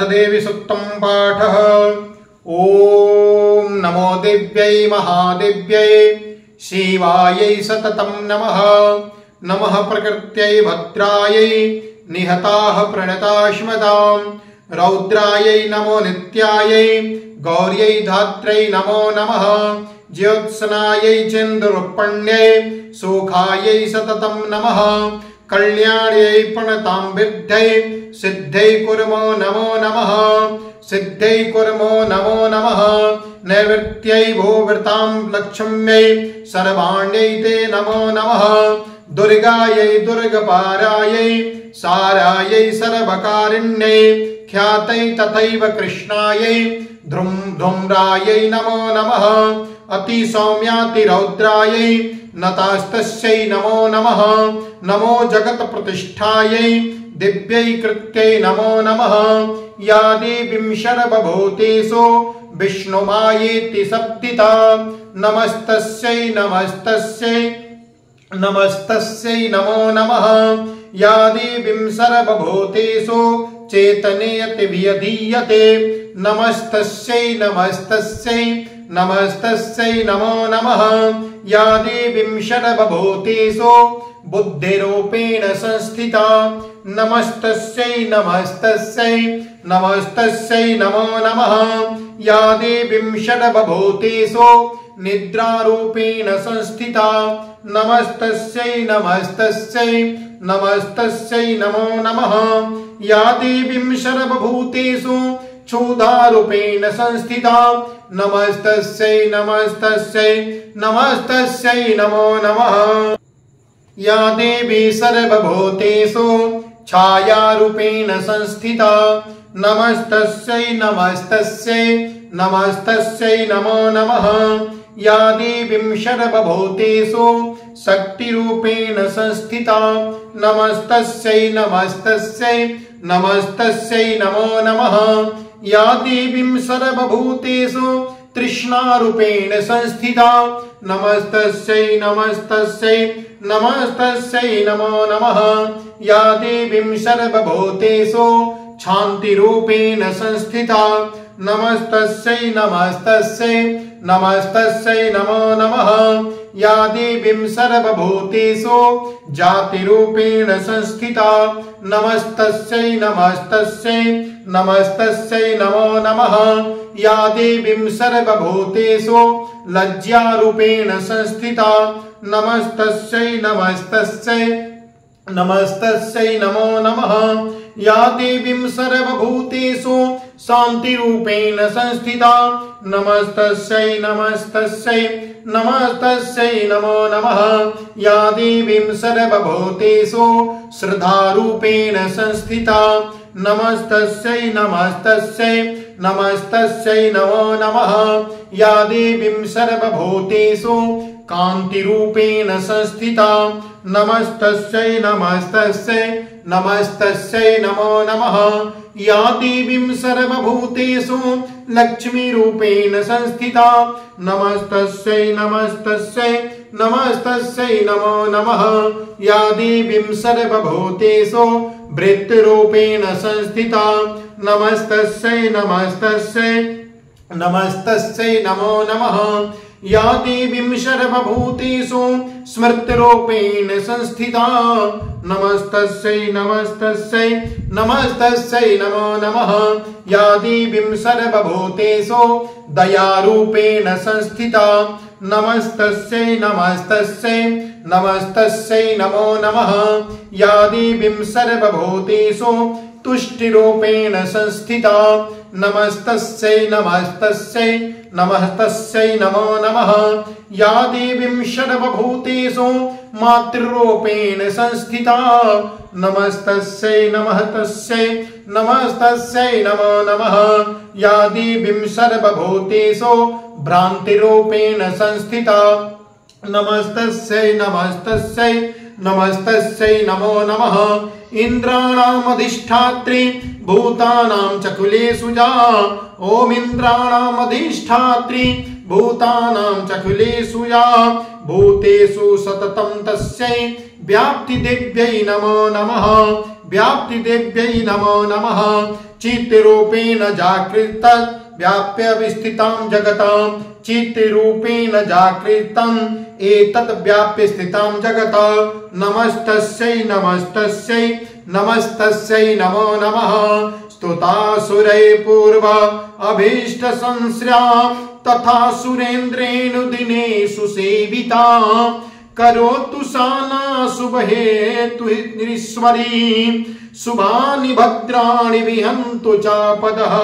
देवी सुक्तं पाठः। ॐ नमो दिव्यै महादिव्यै शिवायै सततं नमः। नमः प्रकृत्यै भद्रायै निहताः प्रणताश्मतां। रौद्रायै नमो नित्यायै गौर्यै धात्रै नमो नमः। ज्योत्सनायै चेन्दुरुपण्यै सुखायै सततं नमः। कल्याण्यै प्रणतां विद्यै सिद्ध्यै कुर्मो नमो नमः। सिद्ध्यै कुर्मो नमो नमः। नैवृत्त्यै भूवृतां लक्ष्म्यै सर्वाण्यै ते नमो नमः। दुर्गायै दुर्गपारायै सारायै सर्वकारिण्यै ख्यातै तथैव कृष्णायै धूम्रायै नमो नमः। अतिसौम्यातिरौद्रायै नतास्तस्यै नमो नमः। नमो जगत्प्रतिष्ठायै दिव्यै कृत्यै नमो नमः। या देवींशर्वभूतेषु विष्णुमायेति सप्तिता। नमस्तस्यै नमस्तस्यै नमस्तस्यै नमो नमः। या देवीं सर्वभूतेषु चेतनेऽतिभिधीयते। नमस्तस्यै नमस्तस्यै नमस्तस्यै नमो नमः। या देवीं सर्वभूतेषु बुद्धिरूपेण संस्थिता। नमस्तस्यै नमस्तस्यै नमस्तस्यै नमो नमः। या देवीं सर्वभूतेषु निद्रारूपेण संस्थिता। नमस्तस्यै नमस्तस्यै नमस्तस्यै नमो नमः। या देवीं सर्वभूतेषु क्षुधारूपेण संस्थिता। नमस्तस्यै नमस्तस्यै नमस्तस्यै नमो नमः। या देवी सर्वभूतेषु छायारूपेण संस्थिता। नमस्तस्यै नमस्तस्यै नमस्तस्यै नमो नमः। या देवीं सर्वभूतेषु शक्तिरूपेण संस्थिता। नमस्तस्यै नमस्तस्यै नमस्तस्यै नमो नमः। या देवीं सर्वभूतेषु तृष्णारूपेण संस्थिता। नमस्तस्यै नमस्तस्यै नमस्तस्यै नमो नमः। या देवीं सर्वभूतेषु शान्तिरूपेण संस्थिता। नमस्तस्यै नमस्तस्यै नमस्तस्यै नमो नमः। या देवीं सर्वभूतेषु जातिरूपेण संस्थिता। नमस्तस्यै नमस्तस्यै नमस्तस्यै नमो नमः। या देवीं सर्वभूतेषु लज्जारूपेण संस्थिता। नमस्तस्यै नमस्तस्यै नमस्तस्यै नमो नमः। या देवीं सर्वभूतेषु शान्तिरूपेण संस्थिता। नमस्तस्यै नमस्तस्यै नमस्तस्यै नमो नमः। या देवीं सर्वभूतेषु श्रद्धारूपेण संस्थिता। नमस्तस्यै नमस्तस्यै नमस्तस्यै नमो नमः। या देवीं सर्वभूतेषु कान्तिरूपेण संस्थिता। नमस्तस्यै नमस्तस्यै नमस्तस्यै नमो नमः। या देवीं सर्वभूतेषु लक्ष्मीरूपेण संस्थिता। नमस्तस्यै नमस्तस्यै नमस्तस्यै नमो नमः। या देवीं सर्वभूतेषु वृत्तिरूपेण संस्थिता। नमस्तस्यै नमस्तस्यै नमस्तस्यै नमो नमः। या देवीं सर्वभूतेषु स्मृतिरूपेण संस्थिता। नमस्तस्यै नमस्तस्यै नमस्तस्यै नमो नमः। या देवीं सर्वभूतेषु दयारूपेण संस्थिता। नमस्तस्यै नमस्तस्यै नमस्तस्यै नमो नमः। या देवीं सर्वभूतेषु तुष्टिरूपेण संस्थिता। नमस्तस्यै नमस्तस्यै नमस्तस्यै नमो नमः। या देवीं सर्वभूतेषु मातृरूपेण संस्थिता। नमस्तस्यै नमस्तस्यै नमस्तस्यै नमो नमः। या देवीं सर्वभूतेषु भ्रान्तिरूपेण संस्थिता। नमस्तस्यै नमस्तस्यै नमस्तस्यै नमो नमः। इन्द्राणामधिष्ठात्री भूतानां च कुलेषु जा। ॐ इन्द्राणामधिष्ठात्री भूतानां च कुलेषु या। भूतेषु सततं तस्यै व्याप्तिदेव्यै नमो नमः व्याप्तिदेव्यै नमो नमः चित्तरूपेण जागृत व्याप्य विस्थितां जगतां चित्तरूपेण जागृतम् एतत् व्याप्य स्थितां जगत नमस्तस्यै नमस्तस्यै नमस्तस्यै नमो नमः स्तुतासुरै पूर्व अभीष्ट संश्रया तथा सुरेन्द्रेण दिनेषु सेविता करोतु साना शुभहेतुरीश्वरी शुभानि भद्राणि विहन्तु चापदः।